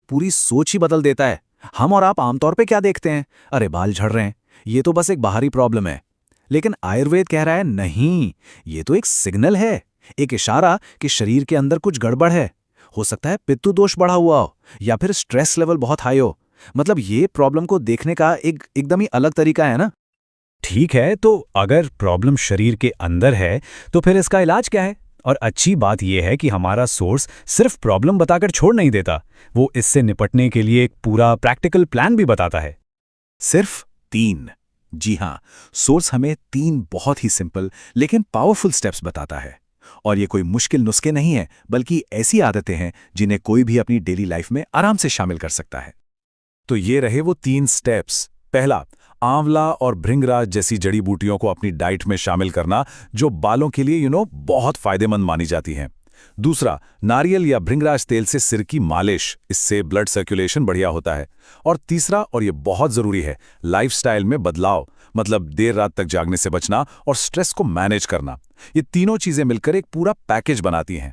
पूरी सोच ही बदल देता है। हम और आप आमतौर पे क्या देखते हैं? अरे बाल झड़ रहे हैं, ये तो बस एक बाहरी प्रॉब्लम है। लेकिन आयुर्वेद कह रहा है नहीं, ये तो एक सिग्नल है, एक इशारा कि शरीर के अंदर कुछ गड़बड़ है। हो सकता है पित्त दोष बढ़ा हुआ हो या फिर स्ट्रेस लेवल बहुत हाई हो। मतलब ये प्रॉब्लम को देखने का एकदम ही अलग तरीका है ना। ठीक है, तो अगर प्रॉब्लम शरीर के अंदर है तो फिर इसका इलाज क्या है? और अच्छी बात यह है कि हमारा सोर्स सिर्फ प्रॉब्लम बताकर छोड़ नहीं देता, वो इससे निपटने के लिए एक पूरा प्रैक्टिकल प्लान भी बताता है। सिर्फ 3? जी हाँ, सोर्स हमें 3 बहुत ही सिंपल लेकिन पावरफुल स्टेप्स बताता है। और ये कोई मुश्किल नुस्खे नहीं है, बल्कि ऐसी आदतें हैं जिन्हें कोई भी अपनी डेली लाइफ में आराम से शामिल कर सकता है। तो ये रहे वो 3 स्टेप्स। पहला, आंवला और भृंगराज जैसी जड़ी बूटियों को अपनी डाइट में शामिल करना, जो बालों के लिए बहुत फायदेमंद मानी जाती हैं। दूसरा, नारियल या भृंगराज तेल से सिर की मालिश, इससे ब्लड सर्कुलेशन बढ़िया होता है। और तीसरा, और ये बहुत ज़रूरी है, लाइफस्टाइल में बदलाव, मतलब देर रात तक जागने से बचना और स्ट्रेस को मैनेज करना। ये तीनों चीज़ें मिलकर एक पूरा पैकेज बनाती हैं।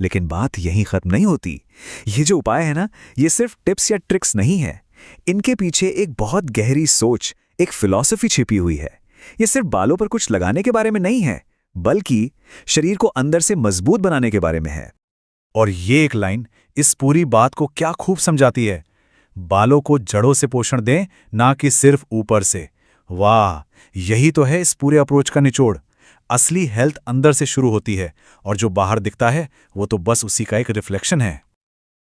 लेकिन बात यहीं खत्म नहीं होती। ये जो उपाय है ना, ये सिर्फ टिप्स या ट्रिक्स नहीं है। इनके पीछे एक बहुत गहरी सोच, एक फिलॉसफी छिपी हुई है। ये सिर्फ बालों पर कुछ लगाने के बारे में नहीं है, बल्कि शरीर को अंदर से मजबूत बनाने के बारे में है। और ये एक लाइन इस पूरी बात को क्या खूब समझाती है। बालों को जड़ों से पोषण दें, ना कि सिर्फ ऊपर से। वाह, यही तो है इस पूरे अप्रोच का निचोड़। असली हेल्थ अंदर से शुरू होती है, और जो बाहर दिखता है वो तो बस उसी का एक रिफ्लेक्शन है।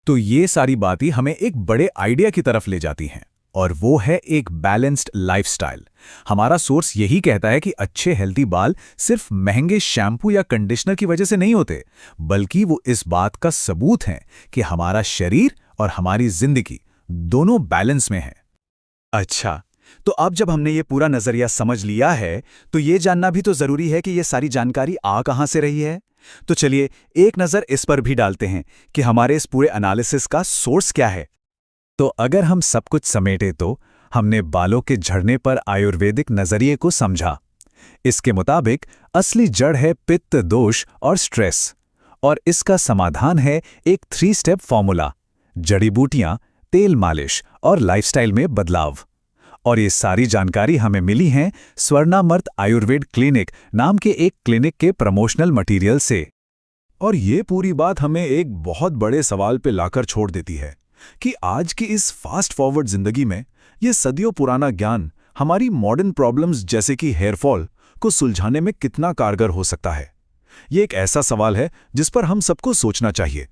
तो ये सारी बातें हमें एक बड़े आइडिया की तरफ ले जाती हैं, और वो है एक बैलेंस्ड लाइफस्टाइल। हमारा सोर्स यही कहता है कि अच्छे हेल्दी बाल सिर्फ महंगे शैम्पू या कंडीशनर की वजह से नहीं होते, बल्कि वो इस बात का सबूत हैं कि हमारा शरीर और हमारी जिंदगी दोनों बैलेंस में हैं। अच्छा, तो अब जब हमने ये पूरा नजरिया समझ लिया है, तो ये जानना भी तो जरूरी है कि ये सारी जानकारी आ कहां से रही है। तो चलिए एक नजर इस पर भी डालते हैं कि हमारे इस पूरे एनालिसिस का सोर्स क्या है। तो अगर हम सब कुछ समेटे तो हमने बालों के झड़ने पर आयुर्वेदिक नजरिए को समझा। इसके मुताबिक असली जड़ है पित्त दोष और स्ट्रेस, और इसका समाधान है एक 3 स्टेप फॉर्मूला: जड़ी बूटियां, तेल मालिश और लाइफस्टाइल में बदलाव। और ये सारी जानकारी हमें मिली है स्वर्णामर्त आयुर्वेद क्लिनिक नाम के एक क्लिनिक के प्रमोशनल मटेरियल से। और ये पूरी बात हमें एक बहुत बड़े सवाल पे लाकर छोड़ देती है कि आज की इस फास्ट फॉरवर्ड जिंदगी में ये सदियों पुराना ज्ञान हमारी मॉडर्न प्रॉब्लम्स जैसे कि हेयरफॉल को सुलझाने में कितना कारगर हो सकता है। ये एक ऐसा सवाल है जिस पर हम सबको सोचना चाहिए।